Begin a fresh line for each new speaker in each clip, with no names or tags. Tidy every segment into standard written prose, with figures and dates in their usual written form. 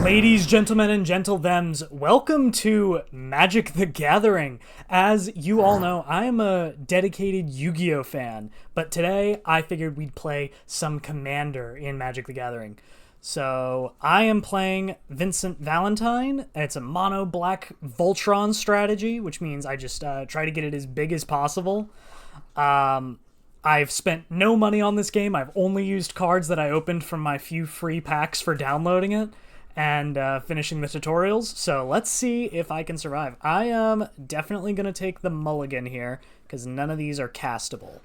Ladies, gentlemen, and gentle thems, welcome to Magic the Gathering. As you all know, I am a dedicated Yu-Gi-Oh fan, but today I figured we'd play some Commander in Magic the Gathering. So I am playing Vincent Valentine. It's a mono black Voltron strategy, which means I just try to get it as big as possible. I've spent no money on this game. I've only used cards that I opened from my few free packs for downloading it and finishing the tutorials. So let's see if I can survive. I am definitely going to take the mulligan here because none of these are castable.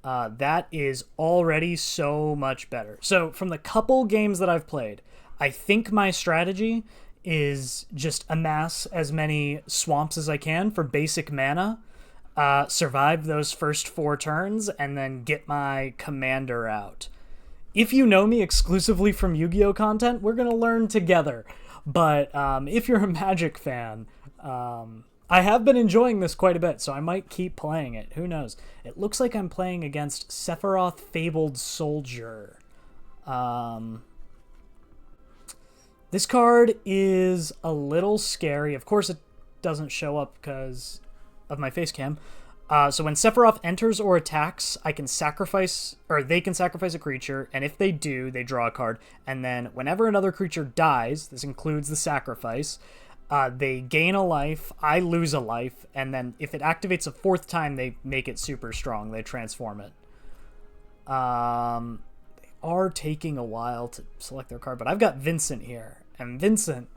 That is already so much better. So from the couple games that I've played, I think my strategy is just amass as many swamps as I can for basic mana, survive those first 4 turns, and then get my commander out. If you know me exclusively from Yu-Gi-Oh content, we're going to learn together. But if you're a Magic fan, I have been enjoying this quite a bit, so I might keep playing it. Who knows? It looks like I'm playing against Sephiroth Fabled Soldier. This card is a little scary. Of course, it doesn't show up because of my face cam. So when Sephiroth enters or attacks, I can sacrifice, or they can sacrifice a creature, and if they do, they draw a card. And then whenever another creature dies, this includes the sacrifice, they gain a life, I lose a life, and then if it activates a 4th time, they make it super strong. They transform it. They are taking a while to select their card, but I've got Vincent here, and Vincent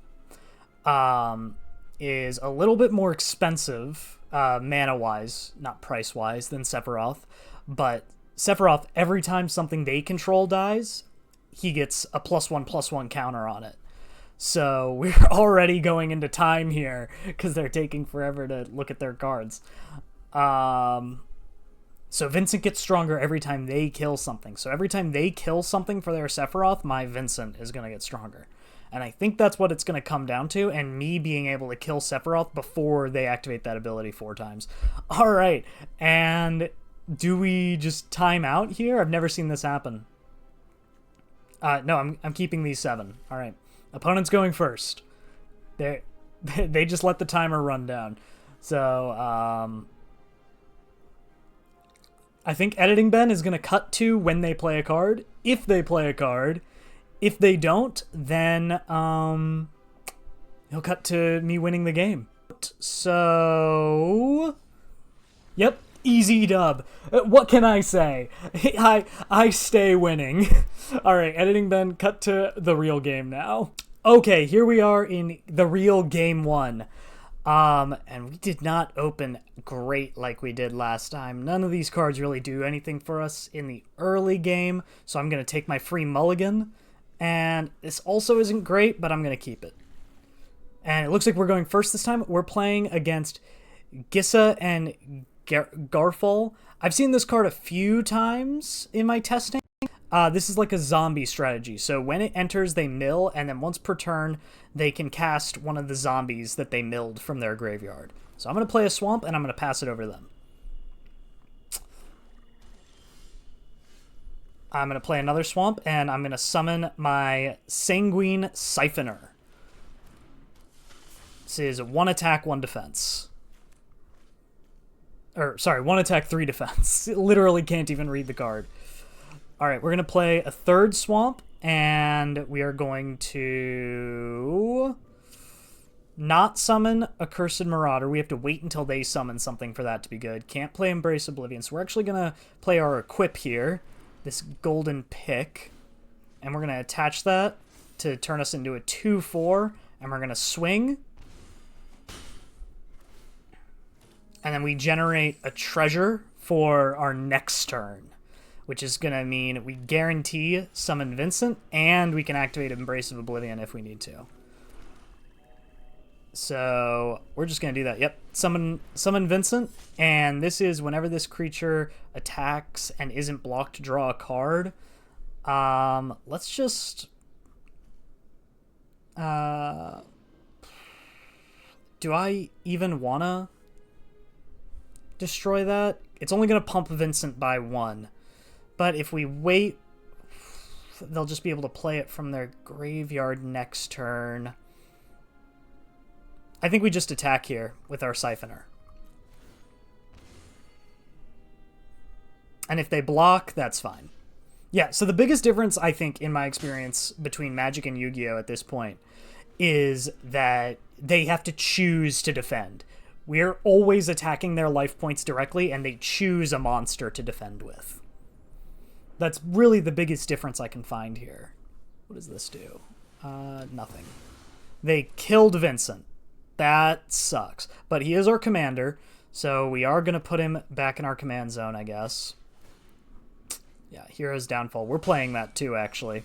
is a little bit more expensive mana-wise, not price-wise, than Sephiroth. But Sephiroth, every time something they control dies, he gets a +1/+1 counter on it. So we're already going into time here because they're taking forever to look at their cards. So Vincent gets stronger every time they kill something. So every time they kill something for their Sephiroth, my Vincent is going to get stronger. And I think that's what it's going to come down to, and me being able to kill Sephiroth before they activate that ability 4 times. All right, and do we just time out here? I've never seen this happen. No, I'm keeping these 7. All right, opponent's going first. They just let the timer run down. So I think Editing Ben is going to cut to when they play a card, if they play a card. If they don't, then he'll cut to me winning the game. So, yep, easy dub. What can I say? I stay winning. All right, Editing Ben, cut to the real game now. Okay, here we are in the real game 1. And we did not open great like we did last time. None of these cards really do anything for us in the early game, so I'm going to take my free mulligan. And this also isn't great, but I'm going to keep it. And it looks like we're going first this time. We're playing against Gissa and Garfol. I've seen this card a few times in my testing. This is like a zombie strategy. So when it enters, they mill, and then once per turn, they can cast one of the zombies that they milled from their graveyard. So I'm going to play a swamp, and I'm going to pass it over them. I'm going to play another swamp, and I'm going to summon my Sanguine Siphoner. This is 1 attack, 1 defense. Or, sorry, 1 attack, 3 defense. Literally can't even read the card. Alright, we're going to play a 3rd swamp, and we are going to not summon Accursed Marauder. We have to wait until they summon something for that to be good. Can't play Embrace Oblivion, so we're actually going to play our equip here. This golden pick, and we're going to attach that to turn us into a 2/4, and we're going to swing, and then we generate a treasure for our next turn, which is going to mean we guarantee summon Vincent, and we can activate Embrace of Oblivion if we need to. So we're just going to do that. Yep, summon Vincent, and this is whenever this creature attacks and isn't blocked to draw a card. Let's just... do I even want to destroy that? It's only going to pump Vincent by 1. But if we wait they'll just be able to play it from their graveyard next turn. I think we just attack here with our Siphoner. And if they block, that's fine. Yeah, so the biggest difference, I think, in my experience between Magic and Yu-Gi-Oh! At this point is that they have to choose to defend. We're always attacking their life points directly, and they choose a monster to defend with. That's really the biggest difference I can find here. What does this do? Nothing. They killed Vincent. That sucks. But he is our commander, so we are going to put him back in our command zone, I guess. Yeah, Hero's Downfall. We're playing that too, actually.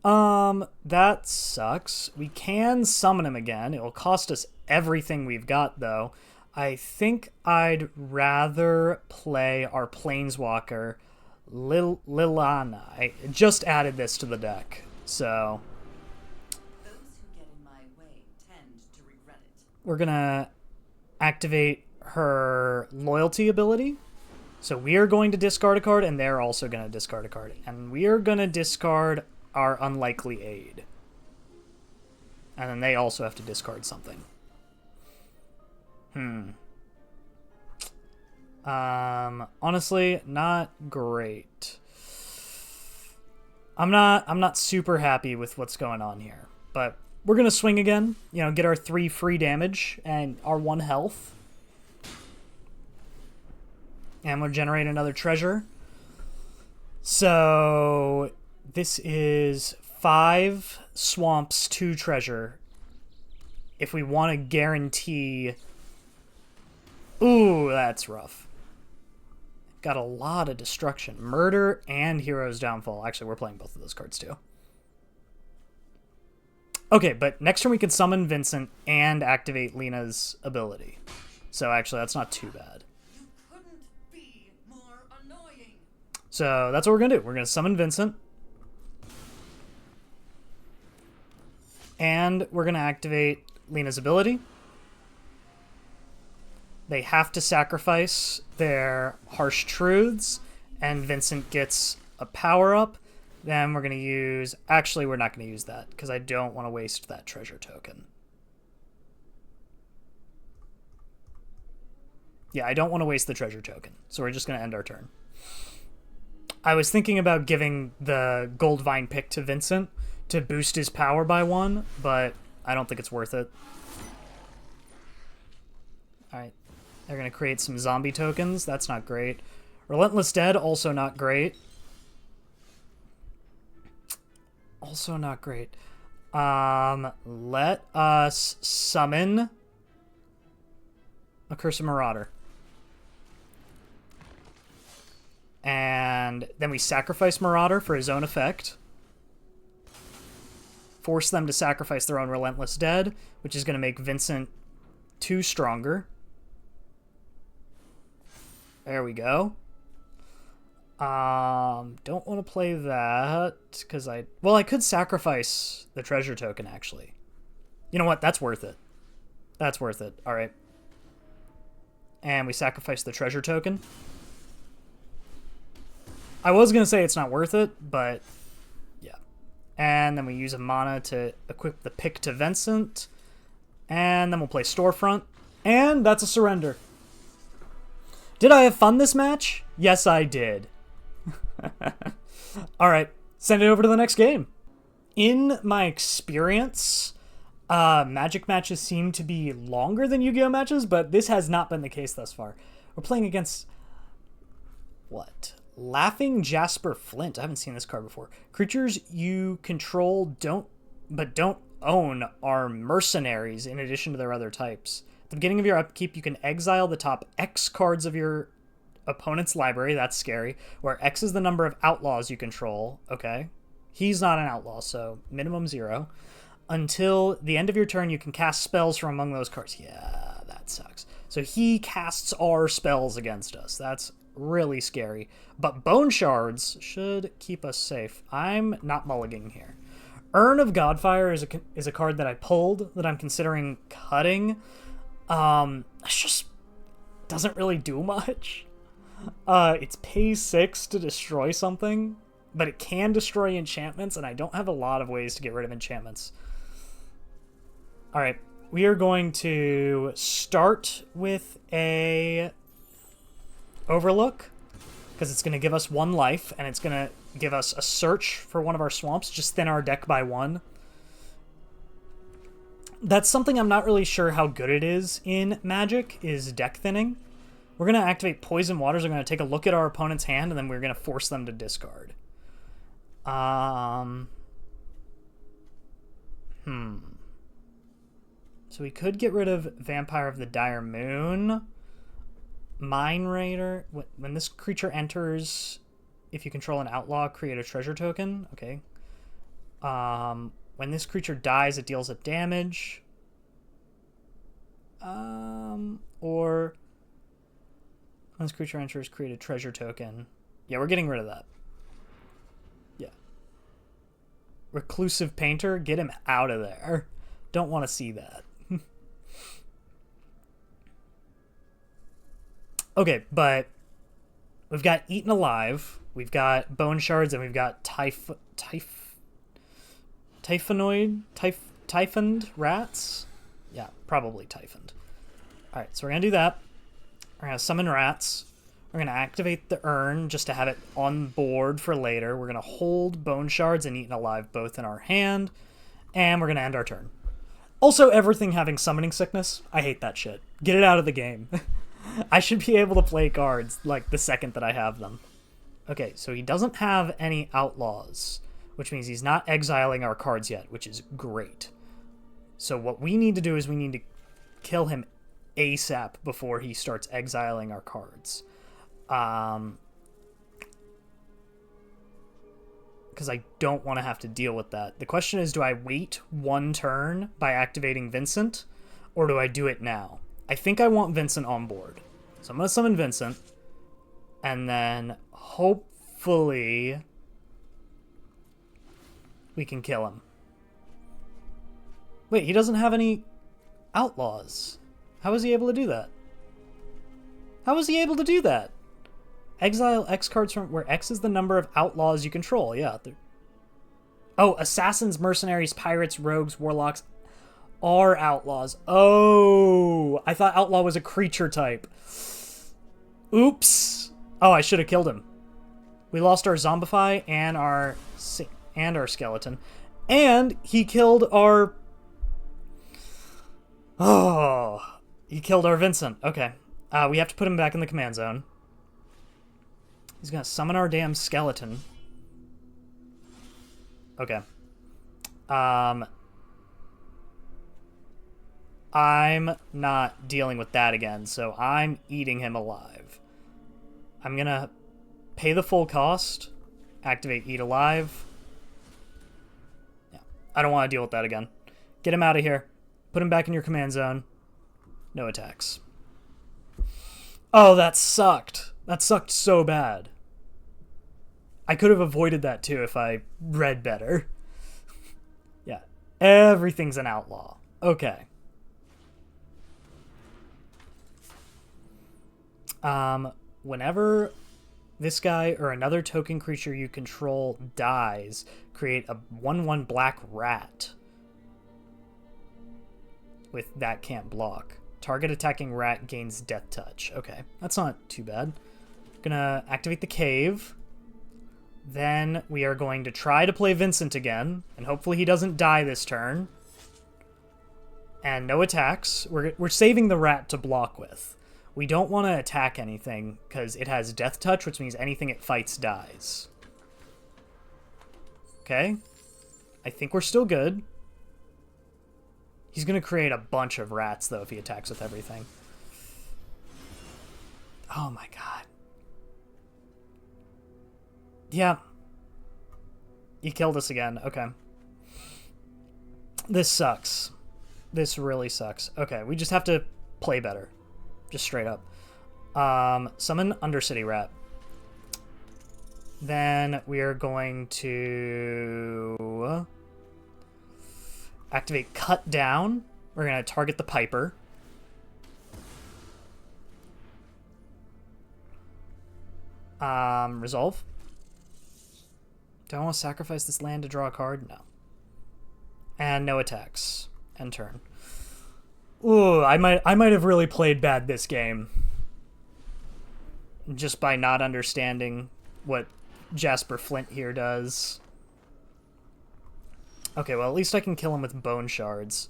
That sucks. We can summon him again. It will cost us everything we've got, though. I think I'd rather play our Planeswalker, Lilana. I just added this to the deck, so...
Those who get in my way tend to regret it.
We're gonna activate her Loyalty ability. So we are going to discard a card, and they're also going to discard a card. And we are going to discard our Unlikely Aid. And then they also have to discard something. Honestly, not great. I'm not super happy with what's going on here. But we're going to swing again. You know, get our 3 free damage and our 1 health. And we'll generate another treasure. So this is 5 swamps, 2 treasure. If we want to guarantee... Ooh, that's rough. Got a lot of destruction. Murder and Hero's Downfall. Actually, we're playing both of those cards too. Okay, but next turn we can summon Vincent and activate Lena's ability. So actually, that's not too bad. So that's what we're going to do. We're going to summon Vincent. And we're going to activate Lena's ability. They have to sacrifice their Harsh Truths, and Vincent gets a power-up. Then we're going to use... Actually, we're not going to use that, because I don't want to waste that treasure token. Yeah, I don't want to waste the treasure token, so we're just going to end our turn. I was thinking about giving the Gold Vine pick to Vincent to boost his power by 1, but I don't think it's worth it. Alright, they're going to create some zombie tokens. That's not great. Relentless Dead, also not great. Also not great. Let us summon a Curse of Marauder. And then we sacrifice Marauder for his own effect. Force them to sacrifice their own Relentless Dead, which is going to make Vincent 2 stronger. There we go. Don't want to play that, because I could sacrifice the treasure token, actually. You know what? That's worth it. That's worth it. All right. And we sacrifice the treasure token. I was going to say it's not worth it, but yeah. And then we use a mana to equip the pick to Vincent. And then we'll play Storefront. And that's a surrender. Did I have fun this match? Yes, I did. All right, send it over to the next game. In my experience, Magic matches seem to be longer than Yu-Gi-Oh matches, but this has not been the case thus far. We're playing against... What? Laughing Jasper Flint. I haven't seen this card before. Creatures you control don't own are mercenaries in addition to their other types. At the beginning of your upkeep, you can exile the top X cards of your opponent's library. That's scary. Where X is the number of outlaws you control. Okay. He's not an outlaw, so minimum 0. Until the end of your turn, you can cast spells from among those cards. Yeah, that sucks. So he casts our spells against us. That's really scary. But Bone Shards should keep us safe. I'm not mulliganing here. Urn of Godfire is a card that I pulled that I'm considering cutting. It just doesn't really do much. It's pay 6 to destroy something, but it can destroy enchantments, and I don't have a lot of ways to get rid of enchantments. All right, we are going to start with a Overlook, because it's going to give us 1 life, and it's going to give us a search for one of our swamps, just thin our deck by 1. That's something I'm not really sure how good it is in Magic, is deck thinning. We're going to activate Poison Waters. We're going to take a look at our opponent's hand, and then we're going to force them to discard. So we could get rid of Vampire of the Dire Moon. Mine Raider. When this creature enters, if you control an outlaw, create a treasure token. Okay. When this creature dies, it deals a damage. Or when this creature enters, create a treasure token. Yeah, we're getting rid of that. Yeah. Reclusive Painter, get him out of there. Don't want to see that. Okay, but we've got Eaten Alive, we've got Bone Shards, and we've got Typhoned rats? Yeah, probably Typhoned. Alright, so we're going to do that. We're going to summon rats. We're going to activate the urn just to have it on board for later. We're going to hold Bone Shards and Eaten Alive both in our hand. And we're going to end our turn. Also, everything having Summoning Sickness. I hate that shit. Get it out of the game. I should be able to play cards, like, the second that I have them. Okay, so he doesn't have any outlaws, which means he's not exiling our cards yet, which is great. So what we need to do is we need to kill him ASAP before he starts exiling our cards. Because I don't want to have to deal with that. The question is, do I wait 1 turn by activating Vincent, or do I do it now? I think I want Vincent on board. So I'm going to summon Vincent, and then hopefully we can kill him. Wait, he doesn't have any outlaws. How is he able to do that? How is he able to do that? Exile X cards from where X is the number of outlaws you control. Yeah. Oh, assassins, mercenaries, pirates, rogues, warlocks are outlaws. Oh, I thought outlaw was a creature type. Oops. Oh, I should have killed him. We lost our Zombify and our skeleton. And he killed our... Oh, he killed our Vincent. Okay. We have to put him back in the command zone. He's going to summon our damn skeleton. Okay. I'm not dealing with that again, so I'm eating him alive. I'm going to pay the full cost, activate Eat Alive. Yeah, I don't want to deal with that again. Get him out of here. Put him back in your command zone. No attacks. Oh, that sucked. That sucked so bad. I could have avoided that too if I read better. Yeah, everything's an outlaw. Okay. Whenever this guy or another token creature you control dies, create a 1/1 black rat with that can't block. Target attacking rat gains death touch. Okay, that's not too bad. Gonna activate the cave. Then we are going to try to play Vincent again, and hopefully he doesn't die this turn. And no attacks. We're saving the rat to block with. We don't want to attack anything, because it has death touch, which means anything it fights dies. Okay. I think we're still good. He's going to create a bunch of rats, though, if he attacks with everything. Oh my god. Yeah. He killed us again. Okay. This sucks. This really sucks. Okay, we just have to play better. Just straight up. Summon Undercity Rat. Then we are going to activate Cut Down. We're going to target the Piper. Resolve. Do I want to sacrifice this land to draw a card? No. And no attacks. End turn. Ooh, I might have really played bad this game. Just by not understanding what Jasper Flint here does. Okay, well, at least I can kill him with bone shards.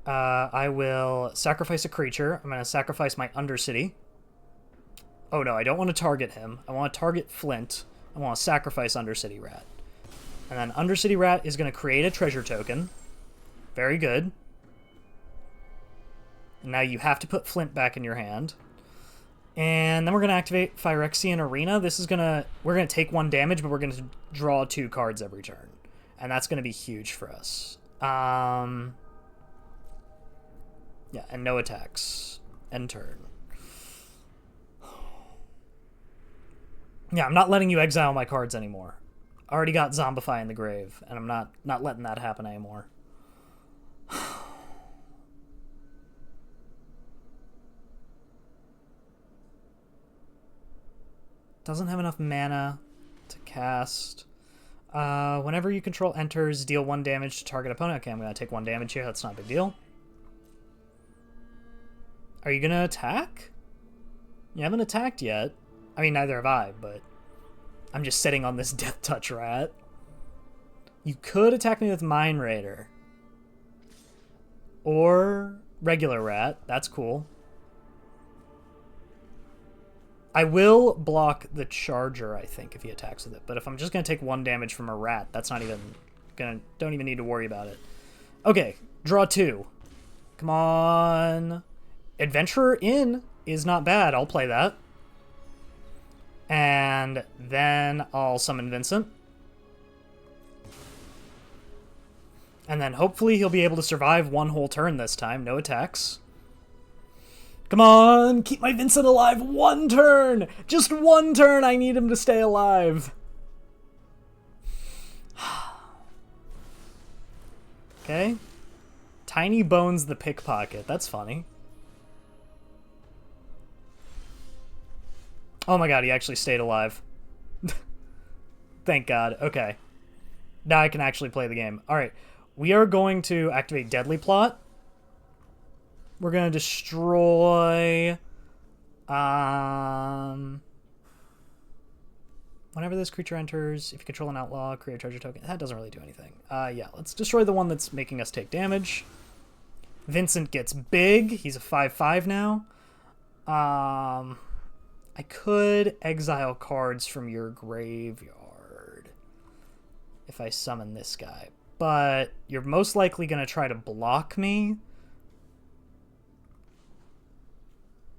I will sacrifice a creature. I'm going to sacrifice my Undercity. Oh, no, I don't want to target him. I want to target Flint. I want to sacrifice Undercity Rat. And then Undercity Rat is going to create a treasure token. Very good. And now you have to put Flint back in your hand. And then we're going to activate Phyrexian Arena. This is going to... We're going to take 1 damage, but we're going to draw 2 cards every turn. And that's going to be huge for us. Yeah, and no attacks. End turn. Yeah, I'm not letting you exile my cards anymore. I already got Zombify in the grave, and I'm not letting that happen anymore. Doesn't have enough mana to cast. Whenever you control enters, deal 1 damage to target opponent. Okay, I'm going to take 1 damage here. That's not a big deal. Are you going to attack? You haven't attacked yet. I mean, neither have I, but I'm just sitting on this Death Touch Rat. You could attack me with Mind Raider. Or regular Rat. That's cool. I will block the Charger, I think, if he attacks with it. But if I'm just going to take 1 damage from a Rat, that's not even going to... Don't even need to worry about it. Okay, draw 2. Come on. Adventurer Inn is not bad. I'll play that. And then I'll summon Vincent. And then hopefully he'll be able to survive 1 whole turn this time. No attacks. Come on, keep my Vincent alive 1 turn! Just 1 turn, I need him to stay alive. Okay. Tiny Bones the Pickpocket, that's funny. Oh my god, he actually stayed alive. Thank god, okay. Now I can actually play the game. Alright, we are going to activate Deadly Plot. We're going to destroy... Whenever this creature enters, if you control an outlaw, create a treasure token. That doesn't really do anything. Yeah, let's destroy the one that's making us take damage. Vincent gets big. He's a 5/5 now. I could exile cards from your graveyard if I summon this guy. But you're most likely going to try to block me.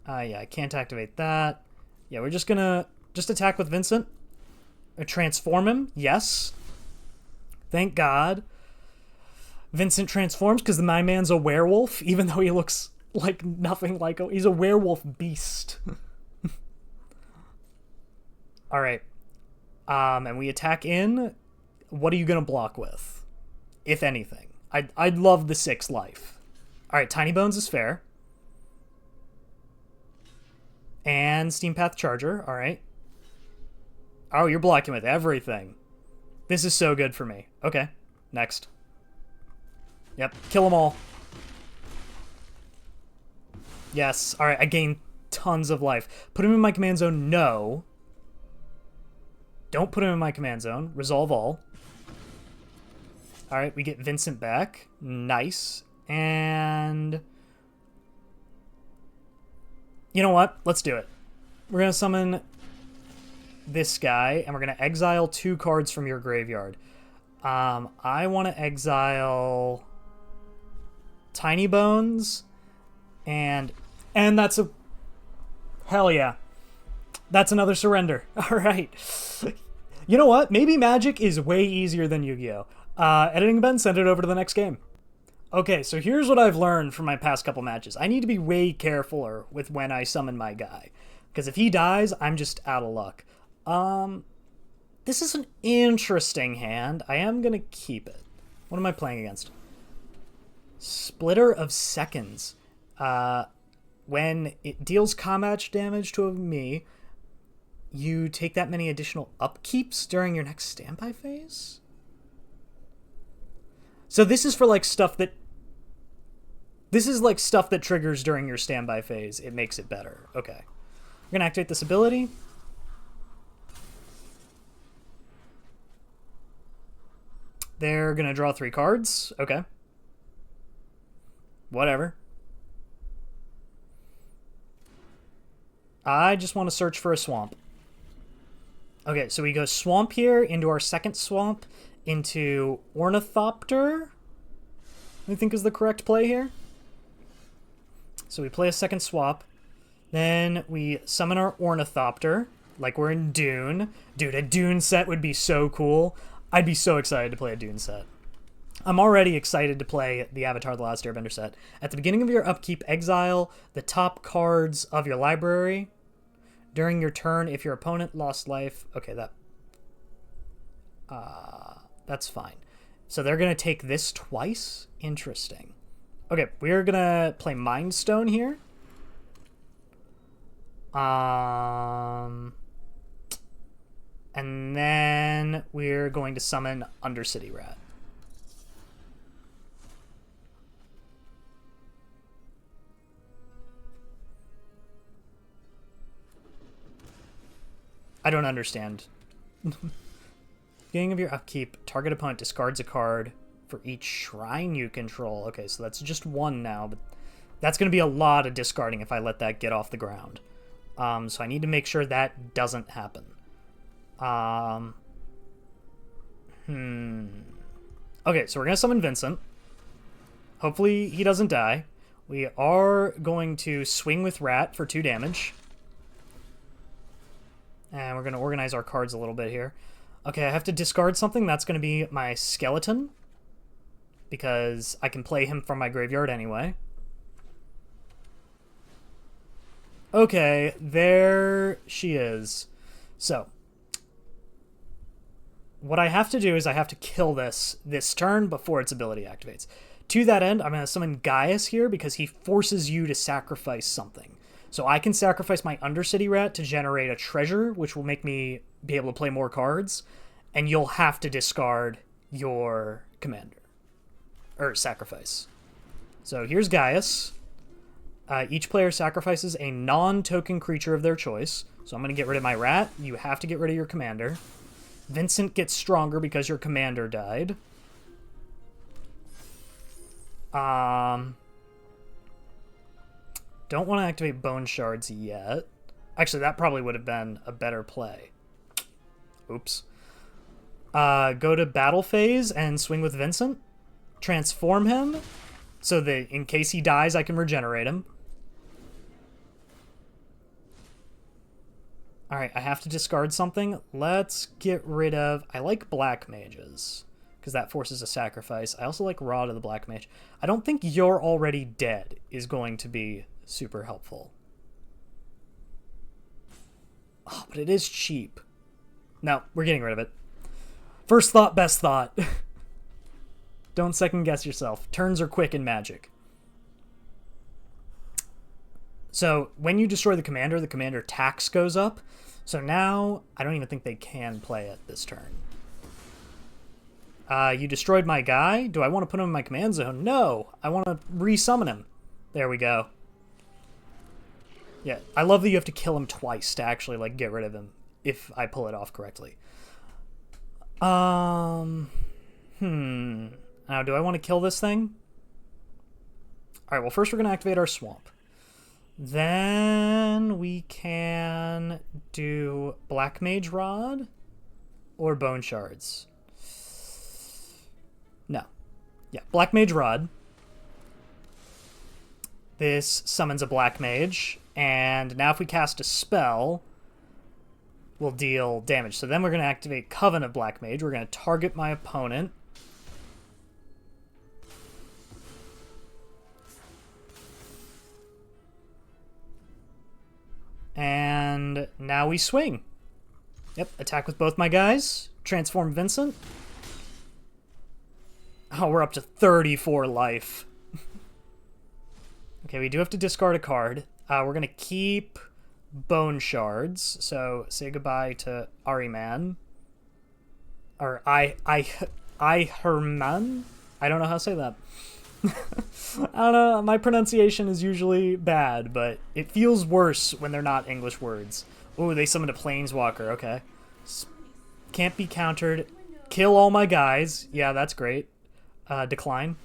Yeah, I can't activate that. Yeah, we're just gonna attack with Vincent. Or transform him, yes. Thank God. Vincent transforms because my man's a werewolf, even though he looks like nothing like a... He's a werewolf beast. Alright. And we attack in. What are you gonna block with? If anything. I'd love the 6 life. Alright, Tiny Bones is fair. And Steampath Charger, alright. Oh, you're blocking with everything. This is so good for me. Okay, next. Yep, kill them all. Yes, alright, I gain tons of life. Put him in my command zone, no. Don't put him in my command zone. Resolve all. Alright, we get Vincent back. Nice. And... You know what? Let's do it. We're going to summon this guy, and we're going to exile 2 cards from your graveyard. I want to exile Tiny Bones, and that's a... Hell yeah. That's another surrender. All right. You know what? Maybe Magic is way easier than Yu-Gi-Oh! Editing Ben, send it over to the next game. Okay, so here's what I've learned from my past couple matches. I need to be way carefuler with when I summon my guy. Because if he dies, I'm just out of luck. This is an interesting hand. I am going to keep it. What am I playing against? Splitter of Seconds. When it deals combat damage to me, you take that many additional upkeeps during your next standby phase? So this is for like stuff that... This is like stuff that triggers during your standby phase. It makes it better. Okay. We're going to activate this ability. They're going to draw 3 cards. Okay. Whatever. I just want to search for a swamp. Okay, so we go swamp here, into our second swamp, into Ornithopter, I think is the correct play here. So we play a second swap. Then we summon our Ornithopter, like we're in Dune. Dude, a Dune set would be so cool. I'd be so excited to play a Dune set. I'm already excited to play the Avatar The Last Airbender set. At the beginning of your upkeep, exile the top cards of your library. During your turn, if your opponent lost life... Okay, that's fine. So they're going to take this twice? Interesting. Okay, we're going to play Mind Stone here. And then we're going to summon Undercity Rat. I don't understand. Beginning of your upkeep, target opponent discards a card for each shrine you control. Okay, so that's just 1 now, but that's going to be a lot of discarding if I let that get off the ground. So I need to make sure that doesn't happen. Okay, so we're going to summon Vincent. Hopefully he doesn't die. We are going to swing with Rat for 2 damage. And we're going to organize our cards a little bit here. Okay, I have to discard something. That's going to be my Skeleton, because I can play him from my graveyard anyway. Okay, there she is. So, what I have to do is I have to kill this turn before its ability activates. To that end, I'm going to summon Gaius here because he forces you to sacrifice something. So I can sacrifice my Undercity Rat to generate a treasure, which will make me be able to play more cards, and you'll have to discard your commander. Or sacrifice. So here's Gaius. Each player sacrifices a non-token creature of their choice. So I'm going to get rid of my rat. You have to get rid of your commander. Vincent gets stronger because your commander died. Don't want to activate Bone Shards yet. Actually, that probably would have been a better play. Oops. Go to battle phase and swing with Vincent. Transform him so that in case he dies, I can regenerate him. Alright, I have to discard something. Let's get rid of... I like Black Mages, because that forces a sacrifice. I also like Rod of the Black Mage. I don't think You're Already Dead is going to be super helpful. Oh, but it is cheap. No, we're getting rid of it. First thought, best thought. Don't second guess yourself. Turns are quick in Magic. So when you destroy the commander tax goes up. So now I don't even think they can play it this turn. You destroyed my guy. Do I want to put him in my command zone? No. I want to resummon him. There we go. Yeah, I love that you have to kill him twice to actually like get rid of him if I pull it off correctly. Now, do I want to kill this thing? All right, well, first we're going to activate our swamp. Then we can do Black Mage Rod or Bone Shards. No. Yeah, Black Mage Rod. This summons a Black Mage, and now if we cast a spell, we'll deal damage. So then we're going to activate Coven of Black Mage. We're going to target my opponent. And now we swing. Yep, attack with both my guys. Transform Vincent. Oh, we're up to 34 life. Okay, we do have to discard a card. We're going to keep bone shards. So say goodbye to Ariman. Or I Herman? I don't know how to say that. I don't know. My pronunciation is usually bad, but it feels worse when they're not English words. Oh, they summoned a planeswalker. Okay. Can't be countered. Kill all my guys. Yeah, that's great. Decline.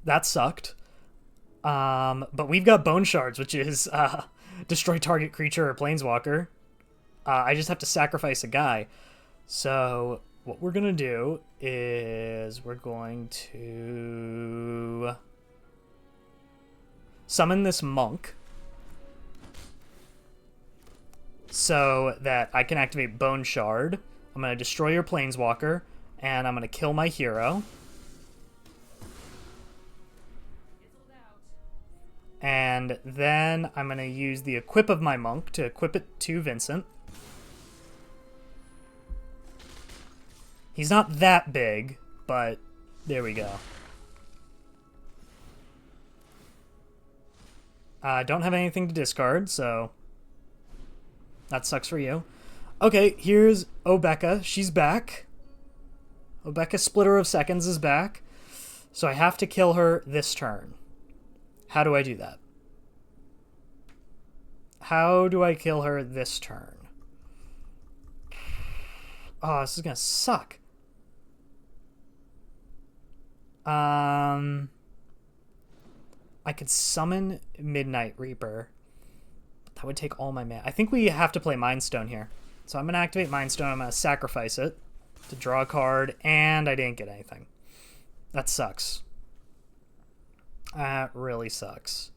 That sucked. But we've got bone shards, which is destroy target creature or planeswalker. I just have to sacrifice a guy. So what we're gonna do is we're going to summon this monk so that I can activate Bone Shard. I'm gonna destroy your planeswalker, and I'm gonna kill my hero. And then I'm gonna use the equip of my monk to equip it to Vincent. He's not that big, but there we go. Don't have anything to discard, so that sucks for you. Okay, here's Obeka. She's back. Obeka Splitter of Seconds is back. So I have to kill her this turn. How do I do that? How do I kill her this turn? Oh, this is gonna suck. I could summon Midnight Reaper. That would take all my mana. I think we have to play Mind Stone here. So I'm going to activate Mind Stone. I'm going to sacrifice it to draw a card, and I didn't get anything. That sucks. That really sucks.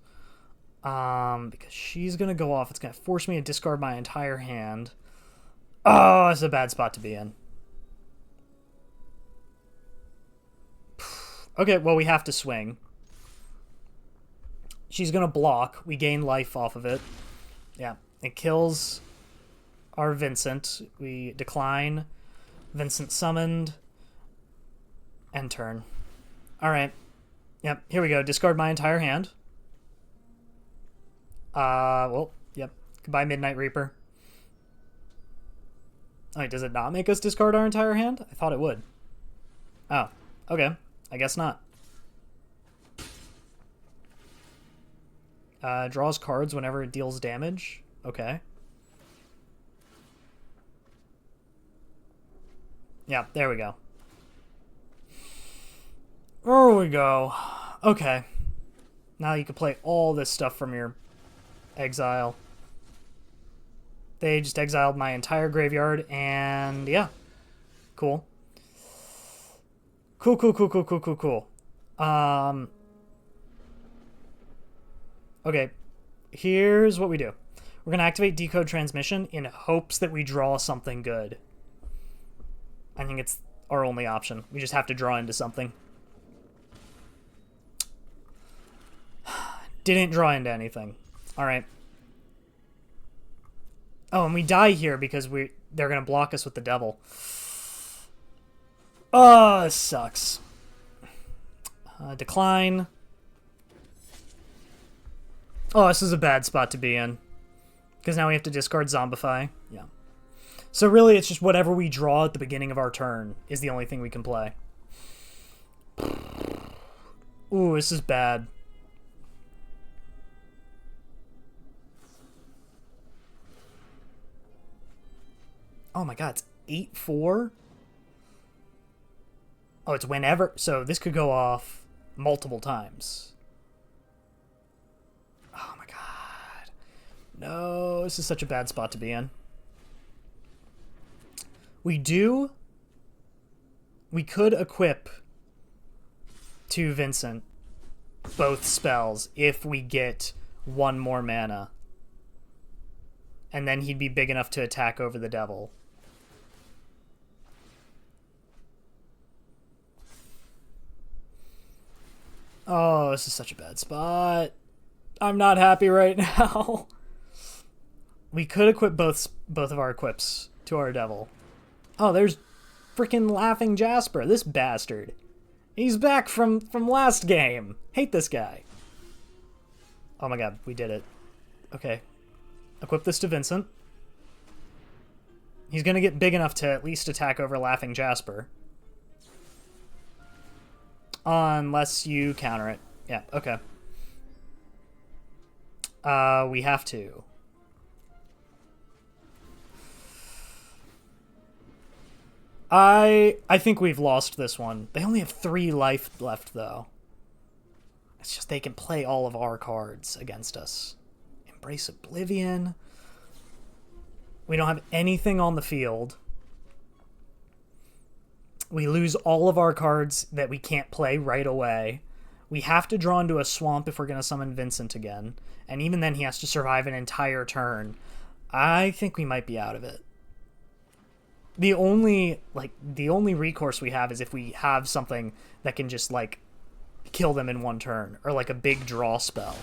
Because she's going to go off. It's going to force me to discard my entire hand. Oh, it's a bad spot to be in. Okay, well, we have to swing. She's going to block. We gain life off of it. Yeah, it kills our Vincent. We decline. Vincent summoned. End turn. All right. Yep, here we go. Discard my entire hand. Well, yep. Goodbye, Midnight Reaper. Oh, wait, does it not make us discard our entire hand? I thought it would. Oh, okay. I guess not. Draws cards whenever it deals damage. Okay. Yeah, there we go. There we go. Okay. Now you can play all this stuff from your exile. They just exiled my entire graveyard, and yeah. Cool. Cool. Okay, here's what we do. We're going to activate Decode Transmission in hopes that we draw something good. I think it's our only option. We just have to draw into something. Didn't draw into anything. All right. Oh, and we die here because they're going to block us with the devil. Oh, this sucks. Decline. Oh, this is a bad spot to be in. Because now we have to discard Zombify. Yeah. So really, it's just whatever we draw at the beginning of our turn is the only thing we can play. Ooh, this is bad. Oh my god, it's 8-4? Oh, it's whenever. So this could go off multiple times. Oh my god. No, this is such a bad spot to be in. We could equip to Vincent both spells if we get one more mana. And then he'd be big enough to attack over the devil. Oh, this is such a bad spot. I'm not happy right now. We could equip both of our equips to our devil. Oh, there's freaking Laughing Jasper, this bastard. He's back from last game. Hate this guy. Oh my god, we did it. Okay. Equip this to Vincent. He's gonna get big enough to at least attack over Laughing Jasper. Unless you counter it. Yeah, okay. We have to. I think we've lost this one. They only have 3 life left, though. It's just they can play all of our cards against us. Embrace Oblivion. We don't have anything on the field. We lose all of our cards that we can't play right away. We have to draw into a swamp if we're going to summon Vincent again. And even then he has to survive an entire turn. I think we might be out of it. The only recourse we have is if we have something that can just, like, kill them in one turn. Or, like, a big draw spell.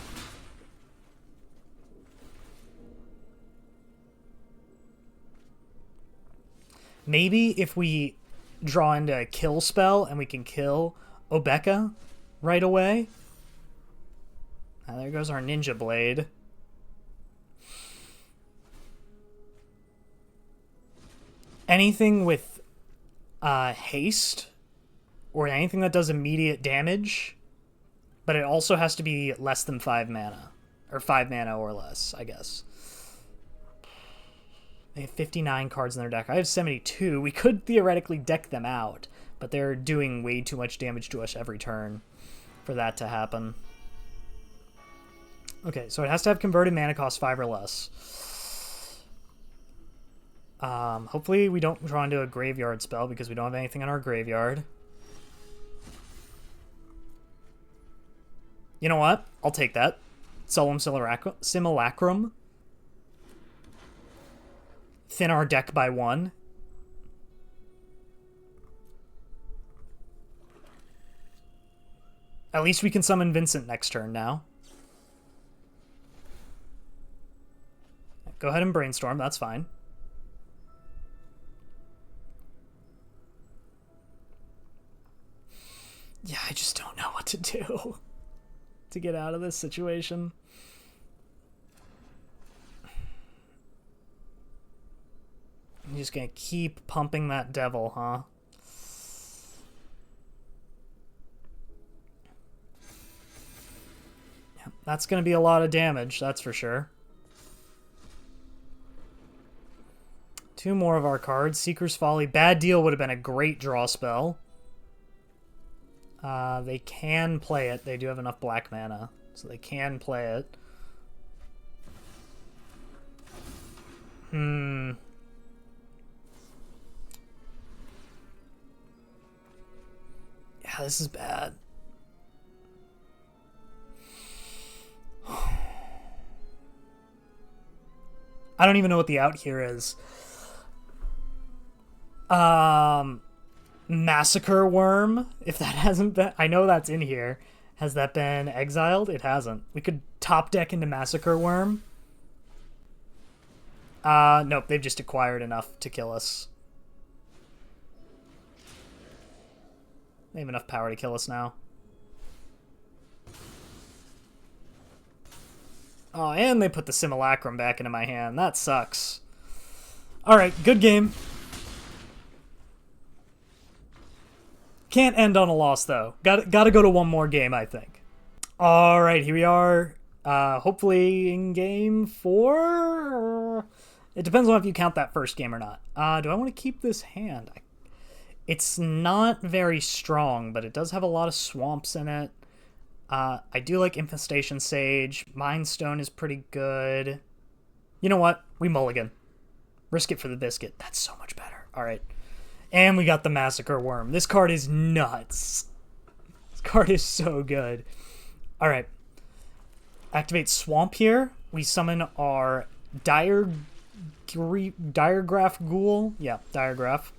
Maybe if we draw into a kill spell and we can kill Obeka right away. There goes our Ninja Blade. Anything with haste or anything that does immediate damage, but it also has to be less than 5 mana. Or 5 mana or less, I guess. They have 59 cards in their deck. I have 72. We could theoretically deck them out, but they're doing way too much damage to us every turn for that to happen. Okay, so it has to have converted mana cost 5 or less. Hopefully we don't draw into a graveyard spell because we don't have anything in our graveyard. You know what? I'll take that. Solemn Simulacrum. Thin our deck by 1. At least we can summon Vincent next turn now. Go ahead and brainstorm, that's fine. Yeah, I just don't know what to do to get out of this situation. I'm just gonna keep pumping that devil, huh? Yeah, that's gonna be a lot of damage, that's for sure. 2 more of our cards. Seeker's Folly. Bad Deal would have been a great draw spell. They can play it. They do have enough black mana, so they can play it. Yeah, this is bad. I don't even know what the out here is. Massacre Worm, if that hasn't been... I know that's in here. Has that been exiled? It hasn't. We could top deck into Massacre Worm. Nope, they've just acquired enough to kill us. They have enough power to kill us now. Oh, and they put the Simulacrum back into my hand. That sucks. Alright, good game. Can't end on a loss, though. Gotta go to one more game, I think. Alright, here we are. Hopefully in game 4? It depends on if you count that first game or not. Do I want to keep this hand? It's not very strong, but it does have a lot of swamps in it. I do like Infestation Sage. Mind Stone is pretty good. You know what? We mulligan. Risk it for the biscuit. That's so much better. Alright. And we got the Massacre Worm. This card is nuts. This card is so good. Alright. Activate Swamp here. We summon our Diregraph Ghoul. Yeah, Diregraph.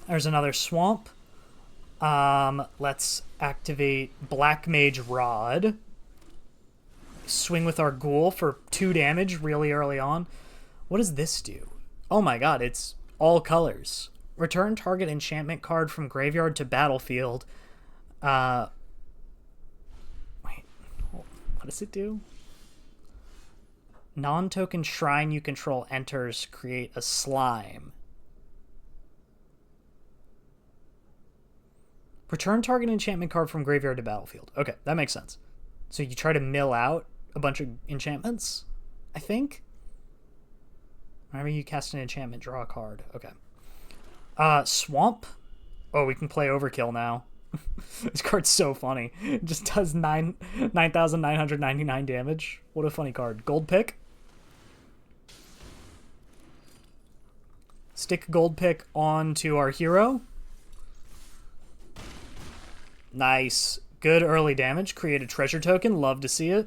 There's another Swamp. Let's activate Black Mage Rod. Swing with our Ghoul for 2 damage really early on. What does this do? Oh my god, it's all colors. Return target enchantment card from graveyard to battlefield. Wait, what What does it do? Non-token shrine you control enters, create a slime. Return target enchantment card from graveyard to battlefield. Okay, that makes sense. So you try to mill out a bunch of enchantments, I think? Whenever you cast an enchantment, draw a card. Okay. Swamp. Oh, we can play Overkill now. This card's so funny. It just does 9,999 damage. What a funny card. Gold pick. Stick gold pick onto our hero. Nice. Good early damage. Create a treasure token. Love to see it.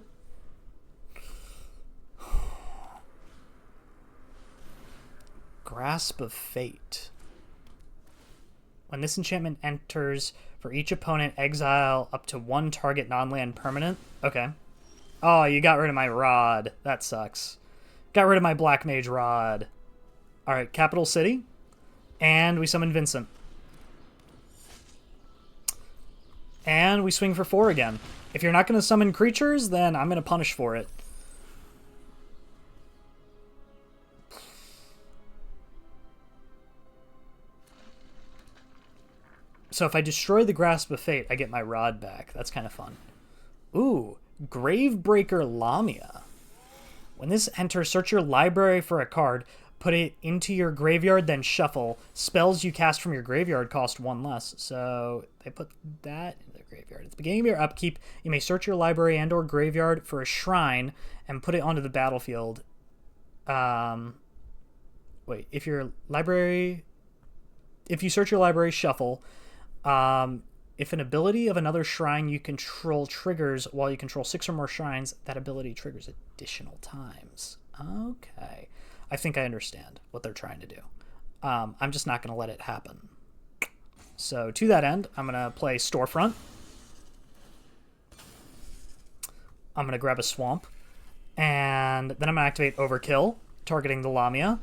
Grasp of Fate. When this enchantment enters, for each opponent, exile up to one target non-land permanent. Okay. Oh, you got rid of my rod. That sucks. Got rid of my Black Mage rod. Alright, Capital City. And we summon Vincent. And we swing for 4 again. If you're not going to summon creatures, then I'm going to punish for it. So if I destroy the Grasp of Fate, I get my rod back. That's kind of fun. Ooh, Gravebreaker Lamia. When this enters, search your library for a card, put it into your graveyard, then shuffle. Spells you cast from your graveyard cost 1 less. So they put that in the graveyard. At the beginning of your upkeep, you may search your library and or graveyard for a shrine and put it onto the battlefield. Wait, if you search your library, shuffle. If an ability of another shrine you control triggers while you control 6 or more shrines, that ability triggers additional times. Okay. I think I understand what they're trying to do. I'm just not going to let it happen. So to that end, I'm going to play Storefront. I'm going to grab a Swamp. And then I'm going to activate Overkill, targeting the Lamia.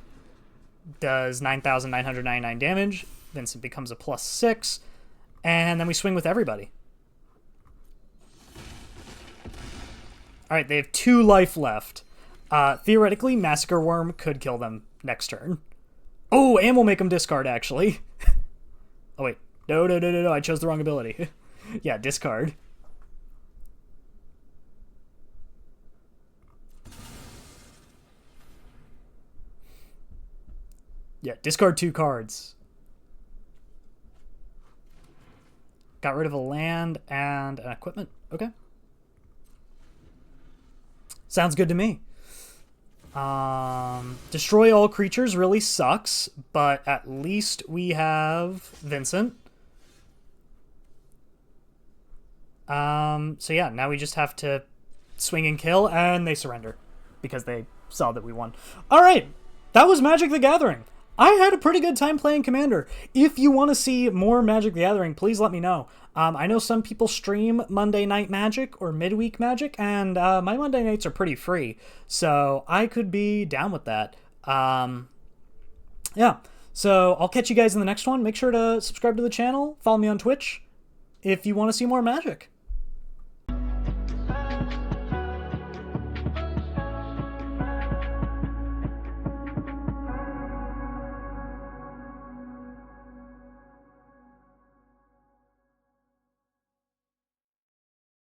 Does 9,999 damage. Vincent becomes a +6. And then we swing with everybody. Alright, they have 2 life left. Theoretically, Massacre Worm could kill them next turn. Oh, and we'll make them discard, actually. Oh, wait. No. I chose the wrong ability. Yeah, discard. Yeah, discard 2 cards. Got rid of a land and an equipment. Okay. Sounds good to me. Destroy all creatures really sucks, but at least we have Vincent. So yeah, now we just have to swing and kill, and they surrender because they saw that we won. All right, that was Magic the Gathering. I had a pretty good time playing Commander. If you want to see more Magic the Gathering, please let me know. I know some people stream Monday Night Magic or Midweek Magic, and my Monday nights are pretty free, so I could be down with that. Yeah, so I'll catch you guys in the next one. Make sure to subscribe to the channel, follow me on Twitch if you want to see more Magic.